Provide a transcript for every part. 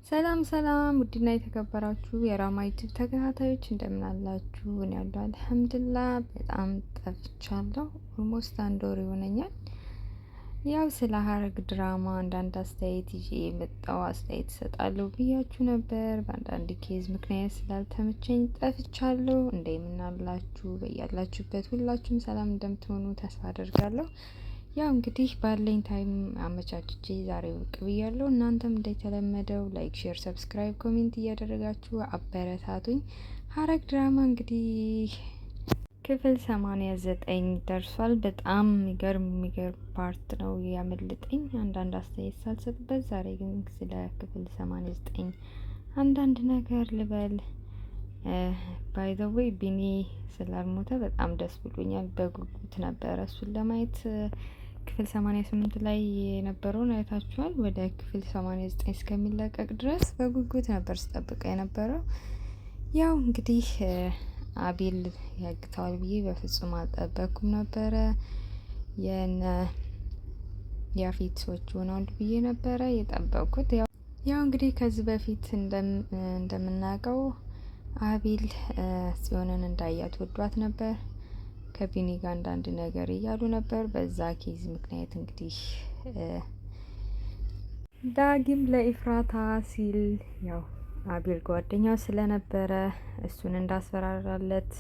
ሰላም ሰላም ውድና የተከበራችሁ የራማ ዩቲዩብ ተከታታዮች እንደምን አላችሁ? እኔ ያለው አልሐምዱሊላህ በጣም ጠፍቻለሁ። ኦልሞስት አንድ ወር ይሆነኛል። ያው ስለ ሀረግ ድራማ አንዳንድ አስተያየት ይዤ የመጣው አስተያየት እሰጣለሁ ብያችሁ ነበር። በአንዳንድ ኬዝ ምክንያት ስላልተመቸኝ ጠፍቻለሁ። እንደምን አላችሁ? በያላችሁበት ሁላችሁም ሰላም እንደምትሆኑ ተስፋ አደርጋለሁ። ያው እንግዲህ ባለኝ ታይም አመቻችቼ ዛሬ ብቅ ብያለሁ። እናንተም እንደተለመደው ላይክ፣ ሼር፣ ሰብስክራይብ፣ ኮሜንት እያደረጋችሁ አበረታቱኝ። ሀረግ ድራማ እንግዲህ ክፍል 89 ደርሷል። በጣም የሚገርም ፓርት ነው ያመለጠኝ አንዳንድ አስተያየት ሳልሰጥበት። ዛሬ ግን ስለ ክፍል 89 አንዳንድ ነገር ልበል። ባይ ዘ ዌይ ቢኒ ስላልሞተ በጣም ደስ ብሎኛል። በጉጉት ነበረ እሱን ለማየት። ክፍል 88 ላይ የነበረውን አይታችኋል። ወደ ክፍል 89 እስከሚለቀቅ ድረስ በጉጉት ነበር ስጠብቀ የነበረው። ያው እንግዲህ አቤል ያግተዋል ብዬ በፍጹም አልጠበኩም ነበረ። የነ ያፌት ሰዎች ሆነዋል ብዬ ነበረ የጠበቁት። ያው እንግዲህ ከዚህ በፊት እንደምናውቀው አቤል ጽዮንን እንዳያት ወዷት ነበር። ከቢኒ ጋር አንዳንድ ነገር እያሉ ነበር። በዛ ኬዝ ምክንያት እንግዲህ ዳጊም ለኢፍራታ ሲል ያው አቤል ጓደኛው ስለነበረ እሱን እንዳስፈራራለት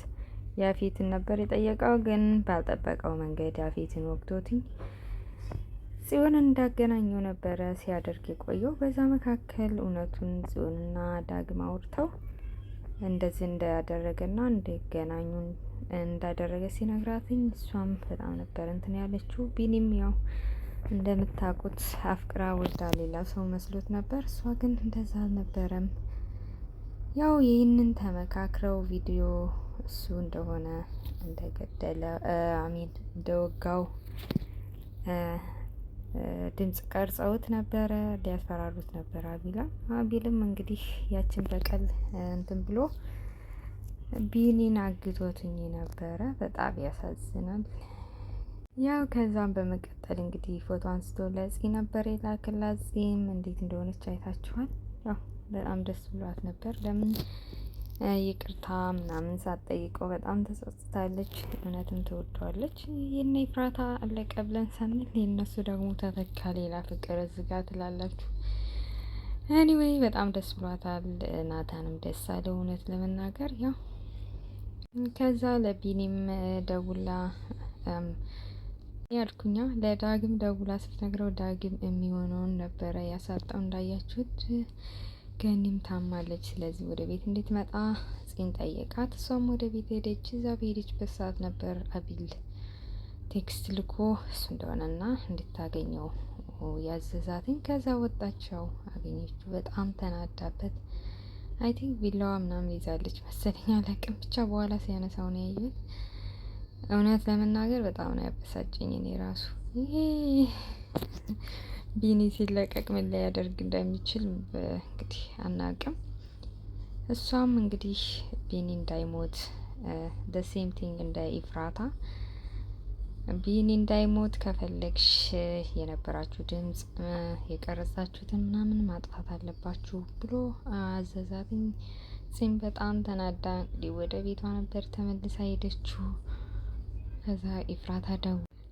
ያፌትን ነበር የጠየቀው። ግን ባልጠበቀው መንገድ ያፌትን ወግቶትኝ ጽዮንን እንዳገናኘው ነበረ ሲያደርግ የቆየው። በዛ መካከል እውነቱን ጽዮንና ዳግም አውርተው እንደዚህ እንዳደረገና እንደገናኙ እንዳደረገ ሲነግራትኝ እሷም በጣም ነበር እንትን ያለችው። ቢኒም ያው እንደምታውቁት አፍቅራ ወልዳ ሌላ ሰው መስሎት ነበር። እሷ ግን እንደዛ አልነበረም። ያው ይህንን ተመካክረው ቪዲዮ እሱ እንደሆነ እንደገደለ አሚን እንደወጋው ድምጽ ቀርጸውት ነበረ። ሊያስፈራሩት ነበር አቤልም እንግዲህ ያችን በቀል እንትን ብሎ ቢኒን አግቶትኝ ነበረ። በጣም ያሳዝናል። ያው ከዛም በመቀጠል እንግዲህ ፎቶ አንስቶ ለጺ ነበር የላክላት። ጺም እንዴት እንደሆነች አይታችኋል። ያው በጣም ደስ ብሏት ነበር። ለምን ይቅርታ ምናምን ሳትጠይቀው በጣም ተጸጽታለች። እውነትም ትወደዋለች። የነ ኢፍራታ አለቀ ብለን ሳንል የእነሱ ደግሞ ተተካ ሌላ ፍቅር እዝጋ ትላላችሁ። ኤኒዌይ በጣም ደስ ብሏታል። ናታንም ደስ አለው እውነት ለመናገር። ያው ከዛ ለቢኒም ደውላ ያልኩኛ ለዳግም ደውላ ስትነግረው ዳግም የሚሆነውን ነበረ ያሳጣው እንዳያችሁት። ገኒም ታማለች። ስለዚህ ወደ ቤት እንድትመጣ ጽን ጠየቃት። እሷም ወደ ቤት ሄደች። እዛ በሄደችበት ሰዓት ነበር አቤል ቴክስት ልኮ እሱ እንደሆነና እንድታገኘው ያዘዛትኝ። ከዛ ወጣቸው አገኘችው። በጣም ተናዳበት። አይ ቲንክ ቢላዋ ምናምን ይዛለች መሰለኝ አላውቅም። ብቻ በኋላ ሲያነሳው ነው ያየሁት። እውነት ለመናገር በጣም ነው ያበሳጨኝ። እኔ ራሱ ይሄ ቢኒ ሲለቀቅ ምን ላይ ያደርግ እንደሚችል እንግዲህ አናውቅም። እሷም እንግዲህ ቢኒ እንዳይሞት the same thing እንደ ኢፍራታ ቢኒ እንዳይሞት ከፈለግሽ የነበራችሁ ድምጽ የቀረጻችሁትን ምናምን ማጥፋት አለባችሁ ብሎ አዘዛትኝ። ጺም በጣም ተናዳ እንግዲህ ወደ ቤቷ ነበር ተመልሳ ሄደችው።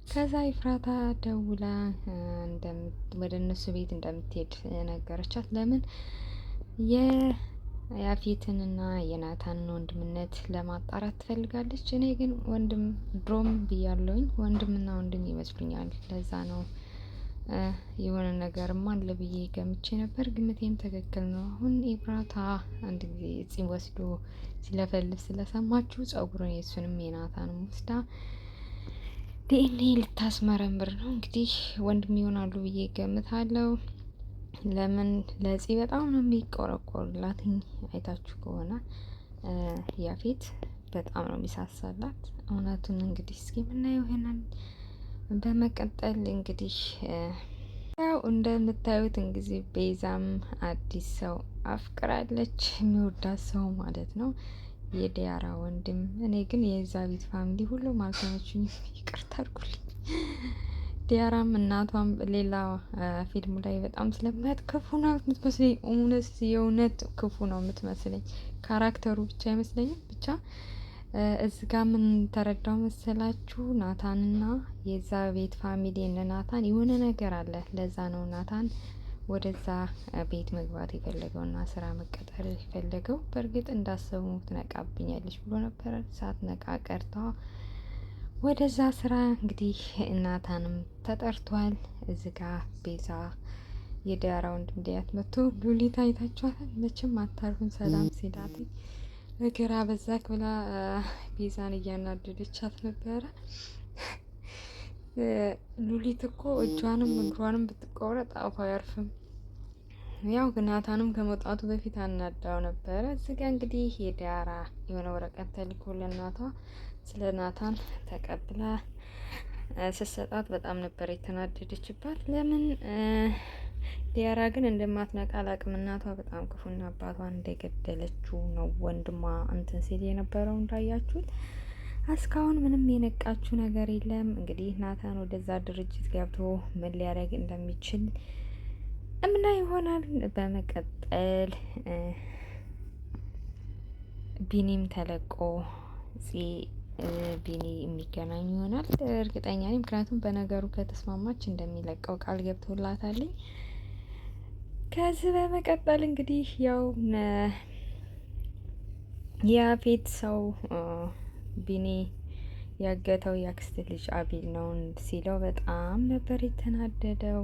ከዛ ኢፍራታ ደውላ ወደ እነሱ ቤት እንደምትሄድ ነገረቻት። ለምን የያፌትንና የናታንን ወንድምነት ለማጣራት ትፈልጋለች። እኔ ግን ወንድም ድሮም ብያለሁኝ ወንድምና ወንድም ይመስሉኛል። ለዛ ነው የሆነ ነገርማ አለ ብዬ ገምቼ ነበር። ግምቴም ትክክል ነው። አሁን ኢፍራታ አንድ ጊዜ ጺም ወስዶ ሲለፈልፍ ስለሰማችሁ ጸጉሩን የሱንም የናታንም ወስዳ ዲኤንኤ ልታስመረምር ነው። እንግዲህ ወንድም ይሆናሉ ብዬ ገምታለሁ። ለምን ለጺ በጣም ነው የሚቆረቆርላት። አይታችሁ ከሆነ ያፌት በጣም ነው የሚሳሳላት። እውነቱን እንግዲህ እስኪ ምናየው ይሆናል። በመቀጠል እንግዲህ ያው እንደምታዩት እንግዲህ ቤዛም አዲስ ሰው አፍቅራለች። የሚወዳት ሰው ማለት ነው። የዲያራ ወንድም። እኔ ግን የዛ ቤት ፋሚሊ ሁሉም አልተመቹኝም። ይቅርታ አድርጉልኝ። ዲያራም እናቷም ሌላ ፊልሙ ላይ በጣም ስለማያት ክፉ ነው የምትመስለኝ። የእውነት ክፉ ነው የምትመስለኝ። ካራክተሩ ብቻ አይመስለኝም። ብቻ እዚህ ጋር ምን ተረዳው መሰላችሁ? ናታንና የዛ ቤት ፋሚሊ እነ ናታን የሆነ ነገር አለ። ለዛ ነው ናታን ወደዛ ቤት መግባት የፈለገውና ስራ መቀጠር የፈለገው። በእርግጥ እንዳሰቡ ትነቃብኛለች ብሎ ነበረ። ሳትነቃ ቀርታ ወደዛ ስራ እንግዲህ ናታንም ተጠርቷል። እዚ ጋ ቤዛ የዲያራ ወንድም ዲያት መጥቶ ሉሊት አይታችኋታል። መቼም አታርፍም ሰላም ሲላት እግር አበዛክ ብላ ቤዛን እያናደደቻት ነበረ። ሉሊት እኮ እጇንም እግሯንም ብትቆረጥ አፏ አያርፍም። ያው ናታንም ከመውጣቱ በፊት አናዳው ነበረ። እዚጋ እንግዲህ የዲያራ የሆነ ወረቀት ተልኮ ለእናቷ ስለ ናታን ተቀብላ ስትሰጣት በጣም ነበር የተናደደችባት። ለምን ዲያራ ግን እንደማትነቃ አላቅም። እናቷ በጣም ክፉና አባቷን እንደገደለችው ነው ወንድሟ እንትን ሲል የነበረው እንዳያችሁት። እስካሁን ምንም የነቃችው ነገር የለም። እንግዲህ ናታን ወደዛ ድርጅት ገብቶ ምን ሊያደርግ እንደሚችል እምና ይሆናል። በመቀጠል ቢኒም ተለቆ ቢኒ የሚገናኙ ይሆናል እርግጠኛ ነኝ። ምክንያቱም በነገሩ ከተስማማች እንደሚለቀው ቃል ገብቶላታልኝ። ከዚህ በመቀጠል እንግዲህ ያው የአፌት ሰው ቢኒ ያገተው የአክስት ልጅ አቤል ነው ሲለው በጣም ነበር የተናደደው።